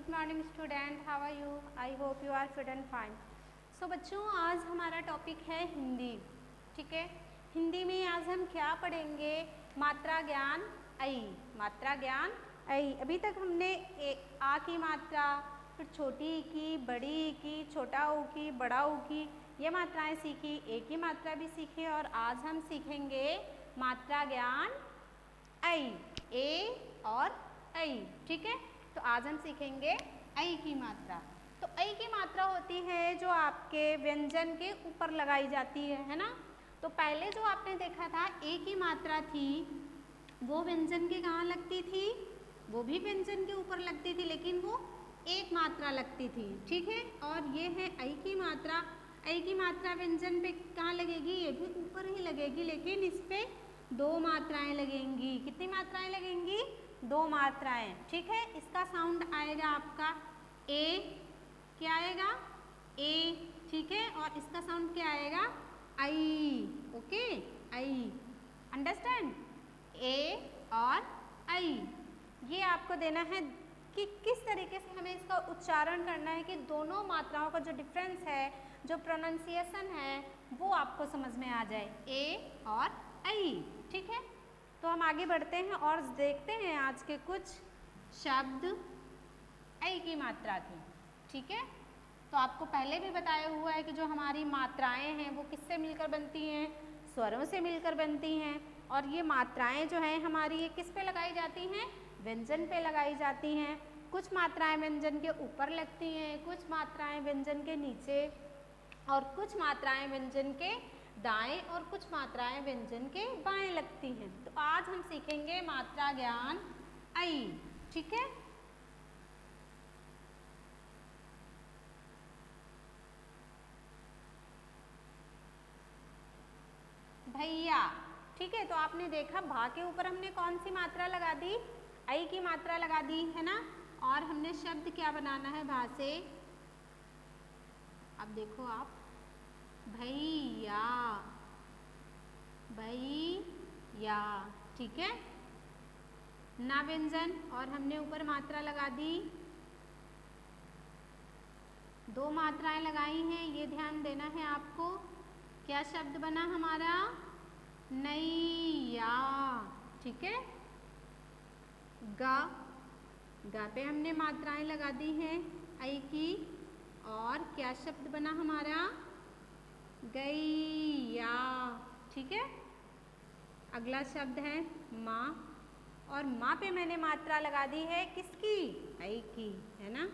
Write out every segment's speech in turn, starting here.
Good morning student, how are you? I hope you are fit and fine. So बच्चों, आज हमारा topic है हिंदी। ठीक है, हिंदी में आज हम क्या पढ़ेंगे? मात्रा ज्ञान ऐ। मात्रा ज्ञान ऐ। अभी तक हमने आ की मात्रा, फिर छोटी ई की, बड़ी ई की, छोटा ऊ की, बड़ा ऊ की, ये मात्राएं सीखी। ए की मात्रा भी सीखी और आज हम सीखेंगे मात्रा ज्ञान ऐ। ए और ऐ। ठीक है, तो आज हम सीखेंगे ऐ की मात्रा। तो ऐ की मात्रा होती है जो आपके व्यंजन के ऊपर लगाई जाती है ना। तो पहले जो आपने देखा था ए की मात्रा थी, वो व्यंजन के कहाँ लगती थी? वो भी व्यंजन के ऊपर लगती थी, लेकिन वो एक मात्रा लगती थी। ठीक है, और ये है ऐ की मात्रा। ऐ की मात्रा व्यंजन पे कहाँ लगेगी? ये भी ऊपर ही लगेगी, लेकिन इस पे दो मात्राएं लगेंगी। कितनी मात्राएं लगेंगी? दो मात्राएं। ठीक है, इसका साउंड आएगा आपका ए। क्या आएगा? ए। ठीक है, और इसका साउंड क्या आएगा? आई। ओके, आई। अंडरस्टैंड? ए और आई। ये आपको देना है कि किस तरीके से हमें इसका उच्चारण करना है, कि दोनों मात्राओं का जो डिफरेंस है, जो प्रोनाउंसिएशन है, वो आपको समझ में आ जाए। ए और ऐ। ठीक है, तो हम आगे बढ़ते हैं और देखते हैं आज के कुछ शब्द ऐ की मात्रा के। ठीक है, तो आपको पहले भी बताया हुआ है कि जो हमारी मात्राएं हैं वो किससे मिलकर बनती हैं? स्वरों से मिलकर बनती हैं। और ये मात्राएं जो हैं हमारी, ये किस पे लगाई जाती हैं? व्यंजन पे लगाई जाती हैं। कुछ मात्राएं व्यंजन के ऊपर लगती हैं, कुछ मात्राएं व्यंजन के नीचे, और कुछ मात्राएं व्यंजन के दाएं, और कुछ मात्राएं व्यंजन के बाएं लगती हैं। तो आज हम सीखेंगे मात्रा ज्ञान ऐ। ठीक है, भैया। ठीक है, तो आपने देखा भा के ऊपर हमने कौन सी मात्रा लगा दी? ऐ की मात्रा लगा दी है ना। और हमने शब्द क्या बनाना है भा से? अब देखो आप, भैया। भैया। ठीक है, ना व्यंजन, और हमने ऊपर मात्रा लगा दी। दो मात्राएं लगाई हैं, ये ध्यान देना है आपको। क्या शब्द बना हमारा? नैया। ठीक है, गा। गा पे हमने मात्राएं लगा दी हैं ऐ की, और क्या शब्द बना हमारा? गैया। ठीक है, अगला शब्द है माँ, और माँ पे मैंने मात्रा लगा दी है किसकी? ऐ की, है ना।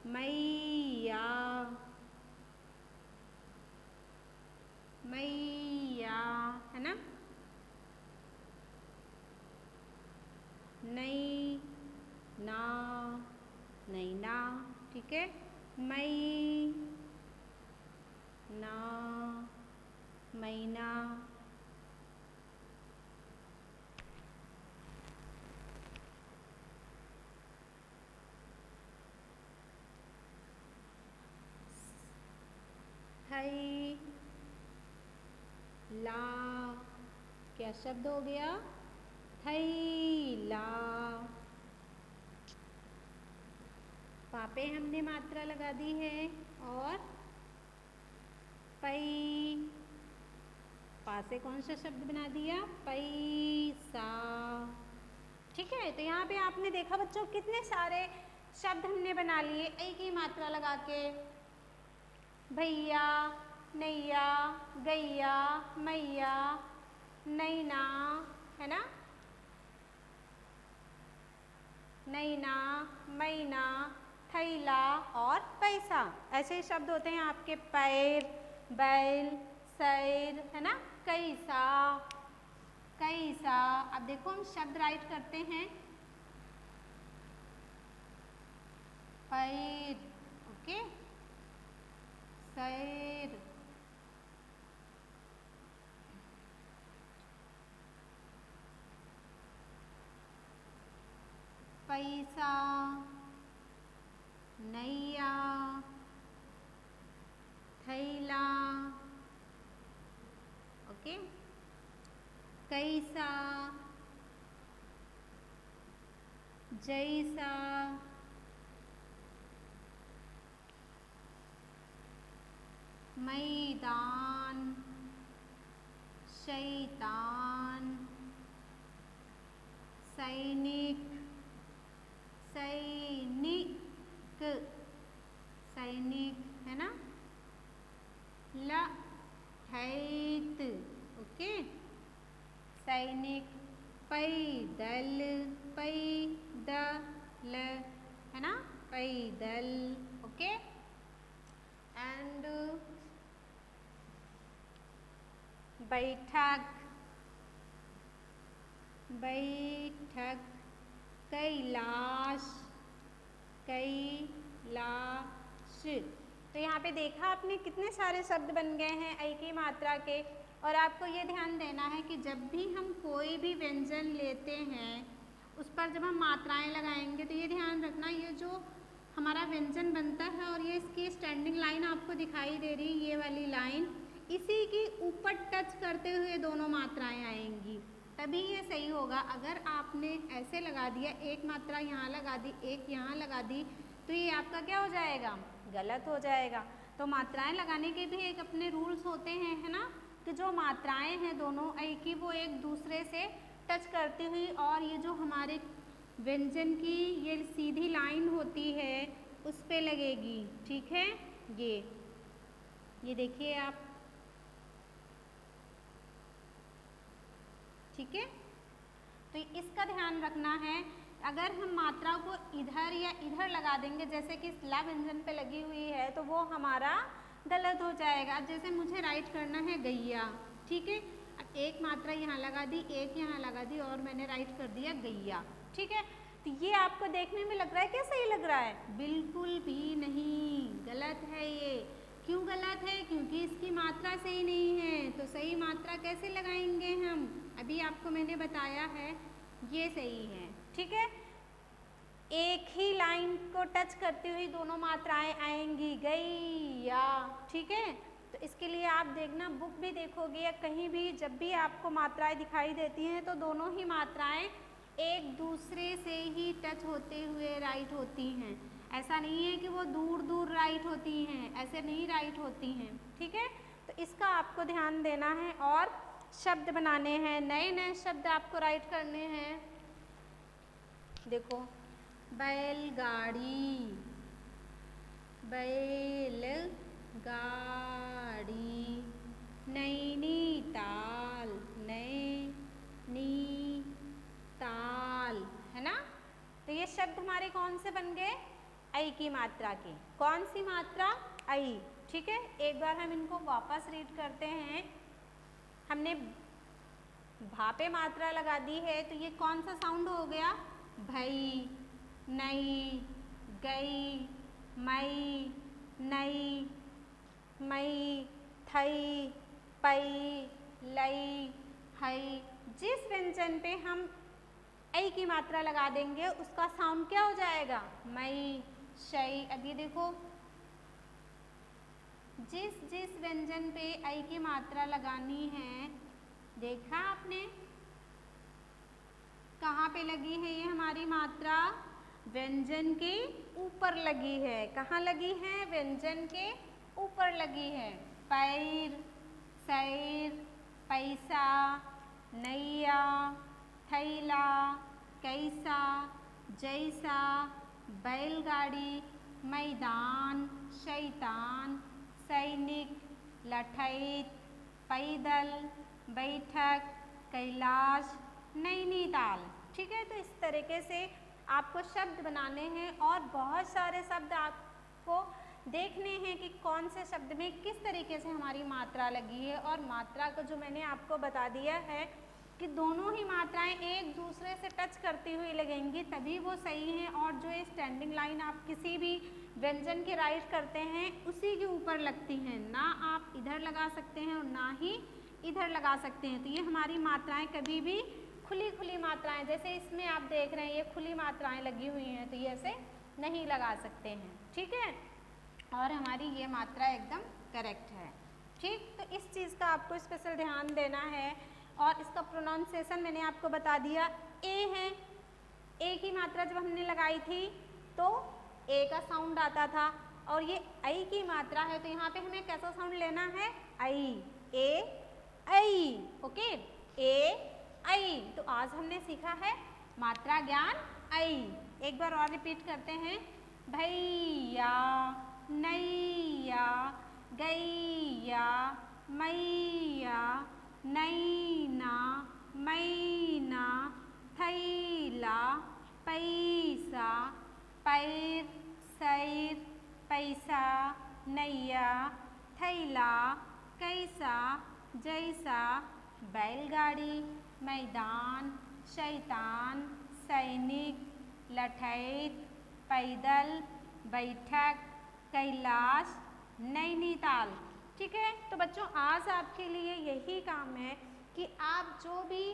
मैया। मैया, है ना। नई ना, नैना। ठीक है, मई ना, मैना। थई ला। क्या शब्द हो गया? थैला। पा पे हमने मात्रा लगा दी है, और पई। पा से कौन सा शब्द बना दिया? पैसा। ठीक है, तो यहाँ पे आपने देखा बच्चों कितने सारे शब्द हमने बना लिए ऐ की मात्रा लगा के। भैया, नैया, गैया, मैया, नैना, है ना। नैना, मैना, थैला और पैसा। ऐसे ही शब्द होते हैं आपके पैर, बैल, सैर, है ना। कैसा, कैसा। अब देखो हम शब्द राइट करते हैं। पैर, ओके, सैर, पैसा, नैया, थैला, ओके, कैसा, जैसा, मैदान, शैतान, सैनिक, सैनिक, सैनिक है ना, लहैत, ओके, सैनिक, पैदल, पैदल है ना, पैदल, ओके, एंड बैठक, बैठक, कैलाश, कैलाश। तो यहाँ पे देखा आपने कितने सारे शब्द बन गए हैं ऐ की मात्रा के। और आपको ये ध्यान देना है कि जब भी हम कोई भी व्यंजन लेते हैं उस पर जब हम मात्राएं लगाएंगे तो ये ध्यान रखना, ये जो हमारा व्यंजन बनता है और ये इसकी स्टैंडिंग लाइन आपको दिखाई दे रही, ये वाली लाइन, इसी की ऊपर टच करते हुए दोनों मात्राएं आएंगी, तभी ये सही होगा। अगर आपने ऐसे लगा दिया, एक मात्रा यहाँ लगा दी, एक यहाँ लगा दी, तो ये आपका क्या हो जाएगा, गलत हो जाएगा। तो मात्राएं लगाने के भी एक अपने रूल्स होते हैं, है ना, कि जो मात्राएं हैं दोनों ऐ की वो एक दूसरे से टच करती हुई, और ये जो हमारे व्यंजन की ये सीधी लाइन होती है उस पे लगेगी, ठीक है। ये देखिए आप, ठीक है। तो इसका ध्यान रखना है, अगर हम मात्रा को इधर या इधर लगा देंगे, जैसे कि ला व्यंजन पे लगी हुई है, तो वो हमारा गलत हो जाएगा। जैसे मुझे राइट करना है गैया, ठीक है, अब एक मात्रा यहाँ लगा दी, एक यहाँ लगा दी और मैंने राइट कर दिया गैया, ठीक है। तो ये आपको देखने में लग रहा है क्या सही लग रहा है? बिल्कुल भी नहीं, गलत है ये। क्यों गलत है? क्योंकि इसकी मात्रा सही नहीं है। तो सही मात्रा कैसे लगाएंगे हम? अभी आपको मैंने बताया है, ये सही है, ठीक है। एक ही लाइन को टच करती हुई दोनों मात्राएं आएंगी, गैया, ठीक है। तो इसके लिए आप देखना, बुक भी देखोगे या कहीं भी जब भी आपको मात्राएं दिखाई देती हैं तो दोनों ही मात्राएं एक दूसरे से ही टच होते हुए राइट होती हैं। ऐसा नहीं है कि वो दूर दूर राइट होती हैं, ऐसे नहीं राइट होती हैं, ठीक है। तो इसका आपको ध्यान देना है और शब्द बनाने हैं, नए नए शब्द आपको राइट करने हैं। देखो, बैलगाड़ी, बैलगाड़ी, नैनीताल, नैनीताल, है ना। तो ये शब्द हमारे कौन से बन गए? ऐ की मात्रा के। कौन सी मात्रा? ऐ, ठीक है। एक बार हम इनको वापस रीड करते हैं। हमने भा पे मात्रा लगा दी है, तो ये कौन सा साउंड हो गया? भई, नई, गई, मई, नई, मई, थई, पई, लई, हई। जिस व्यंजन पे हम ऐ की मात्रा लगा देंगे उसका साउंड क्या हो जाएगा? मई, शई। अब ये देखो, जिस जिस व्यंजन पे ऐ की मात्रा लगानी है, देखा आपने कहाँ पे लगी है ये हमारी मात्रा? व्यंजन के ऊपर लगी है। कहाँ लगी है? व्यंजन के ऊपर लगी है। पैर, सैर, पैसा, नैया, थैला, कैसा, जैसा, बैलगाड़ी, मैदान, शैतान, सैनिक, लठैत, पैदल, बैठक, कैलाश, नैनीताल, ठीक है। तो इस तरीके से आपको शब्द बनाने हैं और बहुत सारे शब्द आपको देखने हैं कि कौन से शब्द में किस तरीके से हमारी मात्रा लगी है। और मात्रा को जो मैंने आपको बता दिया है कि दोनों ही मात्राएं एक दूसरे से टच करती हुई लगेंगी, तभी वो सही हैं। और जो ये स्टैंडिंग लाइन आप किसी भी व्यंजन के राइट करते हैं उसी के ऊपर लगती हैं, ना आप इधर लगा सकते हैं और ना ही इधर लगा सकते हैं। तो ये हमारी मात्राएं कभी भी खुली खुली मात्राएं, जैसे इसमें आप देख रहे हैं ये खुली मात्राएं लगी हुई हैं, तो ये ऐसे नहीं लगा सकते हैं, ठीक है। और हमारी ये मात्रा एकदम करेक्ट है, ठीक। तो इस चीज़ का आपको स्पेशल ध्यान देना है। और इसका प्रोनाउंसिएशन मैंने आपको बता दिया, ए है। ए की मात्रा जब हमने लगाई थी तो ए का साउंड आता था, और ये ऐ की मात्रा है, तो यहाँ पे हमें कैसा साउंड लेना है, ऐ, ए ऐ, ओके, ए ऐ। तो आज हमने सीखा है मात्रा ज्ञान ऐ। एक बार और रिपीट करते हैं, भैया, नैया, गैया, मैया, नैना, मैना, थैला, पैसा, पैर, सैर, पैसा, नैया, थैला, कैसा, जैसा, बैलगाड़ी, मैदान, शैतान, सैनिक, लठैत, पैदल, बैठक, कैलाश, नैनीताल। ठीक है, तो बच्चों आज आपके लिए यही काम है कि आप जो भी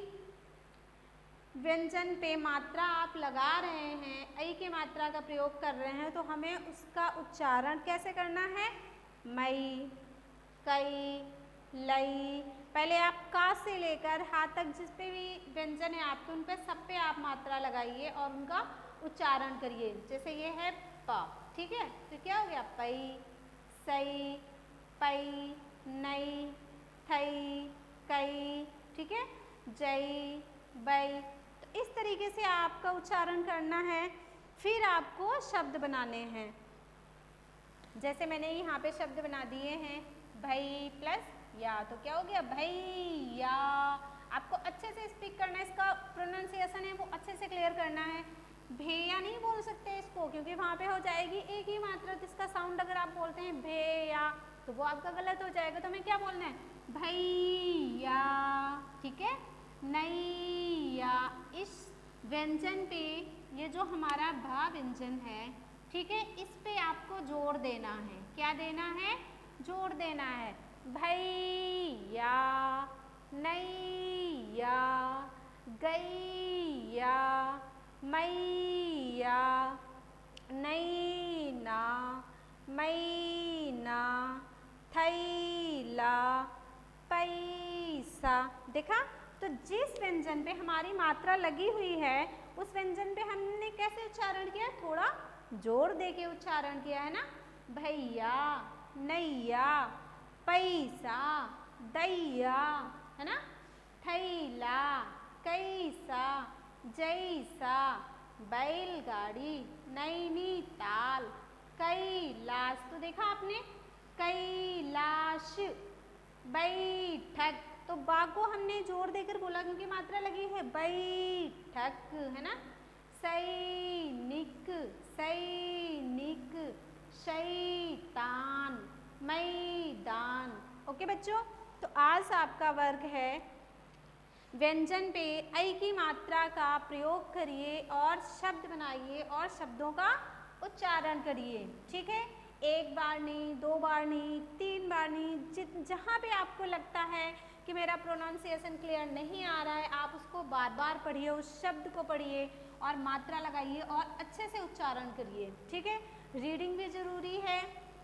व्यंजन पे मात्रा आप लगा रहे हैं, ऐ की मात्रा का प्रयोग कर रहे हैं, तो हमें उसका उच्चारण कैसे करना है, मई, कई, लई। पहले आप का से लेकर हा तक जिस पे भी व्यंजन है आपके, उन पे सब पे आप मात्रा लगाइए और उनका उच्चारण करिए। जैसे ये है प, ठीक है, तो क्या हो गया, पई, सई, पई, नई, थई, कई, ठीक है, जई, बई। तो इस तरीके से आपका उच्चारण करना है। फिर आपको शब्द बनाने हैं। जैसे मैंने यहाँ पे शब्द बना दिए हैं, भई प्लस या, तो क्या हो गया, भैया। आपको अच्छे से स्पीक करना है, इसका प्रोनाउंसिएशन है वो अच्छे से क्लियर करना है। भैया नहीं बोल सकते इसको, क्योंकि वहाँ पे हो जाएगी एक ही मात्रा। तो इसका साउंड अगर आप बोलते हैं भैया, तो वो आपका गलत हो जाएगा। तो हमें क्या बोलना है, भैया, ठीक है, नैया। इस व्यंजन पे, ये जो हमारा भा व्यंजन है, ठीक है, इस पे आपको जोर देना है। क्या देना है, जोर देना है। भैया, नैया, गैया, मैया, नैना, मैना, थैला, पैसा। देखा, तो जिस व्यंजन पे हमारी मात्रा लगी हुई है, उस व्यंजन पे हमने कैसे उच्चारण किया, थोड़ा जोर दे के उच्चारण किया है ना। भैया, नैया, पैसा, दैया, है ना, थैला, कैसा, जैसा, बैलगाड़ी, नैनीताल, कैलाश। तो देखा आपने, कैलाश, बैठक। तो बा को हमने जोर देकर बोला क्योंकि मात्रा लगी है, बैठक, है ना। सैनिक, सैनिक, शैतान, मैदान। ओके बच्चों, तो आज आपका वर्क है व्यंजन पे ऐ की मात्रा का प्रयोग करिए और शब्द बनाइए और शब्दों का उच्चारण करिए। ठीक है, एक बार नहीं, दो बार नहीं, तीन बार नहीं, जहाँ पे आपको लगता है कि मेरा प्रोनाउंसिएशन क्लियर नहीं आ रहा है, आप उसको बार बार पढ़िए, उस शब्द को पढ़िए और मात्रा लगाइए और अच्छे से उच्चारण करिए। ठीक है, रीडिंग भी ज़रूरी है,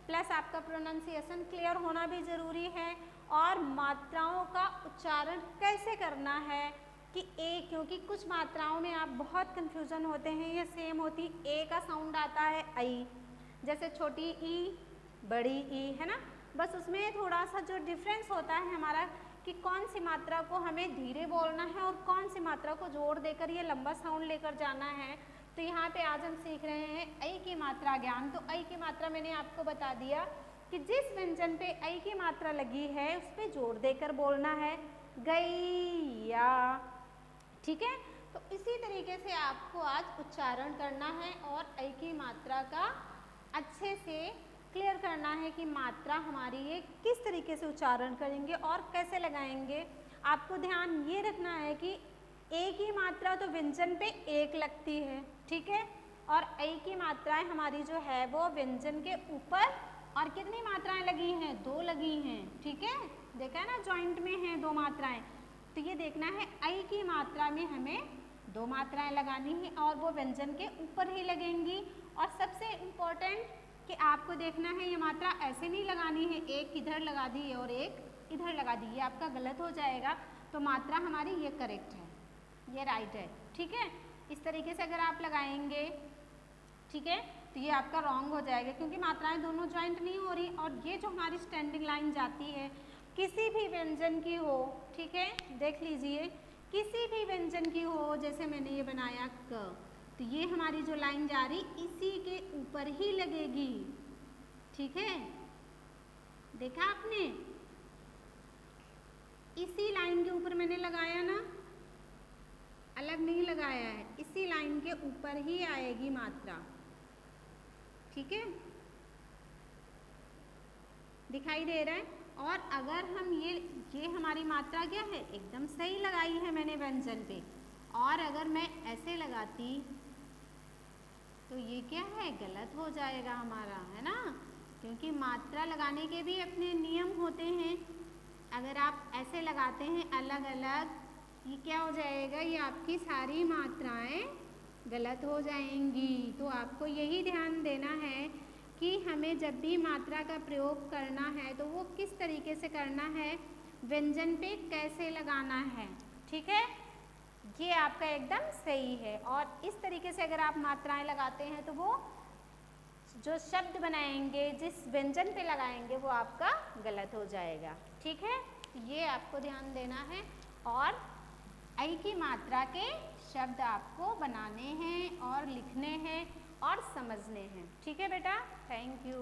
प्लस आपका प्रोनाउंसिएशन क्लियर होना भी ज़रूरी है। और मात्राओं का उच्चारण कैसे करना है कि ए, क्योंकि कुछ मात्राओं में आप बहुत कन्फ्यूज़न होते हैं, ये सेम होती, ए का साउंड आता है ऐ, जैसे छोटी ई, बड़ी ई, है ना। बस उसमें थोड़ा सा जो डिफरेंस होता है हमारा कि कौन सी मात्रा को हमें धीरे बोलना है और कौन सी मात्रा को जोर देकर ये लंबा साउंड लेकर जाना है। तो यहाँ पे आज हम सीख रहे हैं ऐ की मात्रा ज्ञान। तो ऐ की मात्रा मैंने आपको बता दिया कि जिस व्यंजन पे ऐ की मात्रा लगी है उस पर जोर देकर बोलना है, गैया। ठीक है, तो इसी तरीके से आपको आज उच्चारण करना है और ऐ की मात्रा का अच्छे से क्लियर करना है कि मात्रा हमारी ये किस तरीके से उच्चारण करेंगे और कैसे लगाएंगे। आपको ध्यान ये रखना है कि ए की मात्रा तो व्यंजन पे एक लगती है, ठीक है, और ऐ की मात्राएं हमारी जो है वो व्यंजन के ऊपर और कितनी मात्राएं लगी हैं, दो लगी हैं। ठीक है, देखा है ना, जॉइंट में हैं दो मात्राएं। तो ये देखना है ऐ की मात्रा में हमें दो मात्राएं लगानी है और वो व्यंजन के ऊपर ही लगेंगी। और सबसे इम्पोर्टेंट कि आपको देखना है ये मात्रा ऐसे नहीं लगानी है, एक इधर लगा दी और एक इधर लगा दी, ये आपका गलत हो जाएगा। तो मात्रा हमारी ये करेक्ट है, ये राइट है। ठीक है, इस तरीके से अगर आप लगाएंगे, ठीक है, तो ये आपका रॉन्ग हो जाएगा क्योंकि मात्राएं दोनों ज्वाइंट नहीं हो रही। और ये जो हमारी स्टैंडिंग लाइन जाती है किसी भी व्यंजन की हो, ठीक है, देख लीजिए, किसी भी व्यंजन की हो, जैसे मैंने ये बनाया क, तो ये हमारी जो लाइन जा रही इसी के ऊपर ही लगेगी, ठीक है, देखा आपने, इसी लाइन के ऊपर मैंने लगाया ना, अलग नहीं लगाया है, इसी लाइन के ऊपर ही आएगी मात्रा, ठीक है, दिखाई दे रहा है। और अगर हम ये हमारी मात्रा क्या है, एकदम सही लगाई है मैंने व्यंजन पे, और अगर मैं ऐसे लगाती तो ये क्या है, गलत हो जाएगा हमारा, है ना, क्योंकि मात्रा लगाने के भी अपने नियम होते हैं। अगर आप ऐसे लगाते हैं अलग अलग, ये क्या हो जाएगा, ये आपकी सारी मात्राएं गलत हो जाएंगी। तो आपको यही ध्यान देना है कि हमें जब भी मात्रा का प्रयोग करना है तो वो किस तरीके से करना है, व्यंजन पे कैसे लगाना है, ठीक है, ये आपका एकदम सही है। और इस तरीके से अगर आप मात्राएं लगाते हैं तो वो जो शब्द बनाएंगे, जिस व्यंजन पे लगाएंगे, वो आपका गलत हो जाएगा, ठीक है, ये आपको ध्यान देना है। और ऐ की मात्रा के शब्द आपको बनाने हैं और लिखने हैं और समझने हैं, ठीक है बेटा, थैंक यू।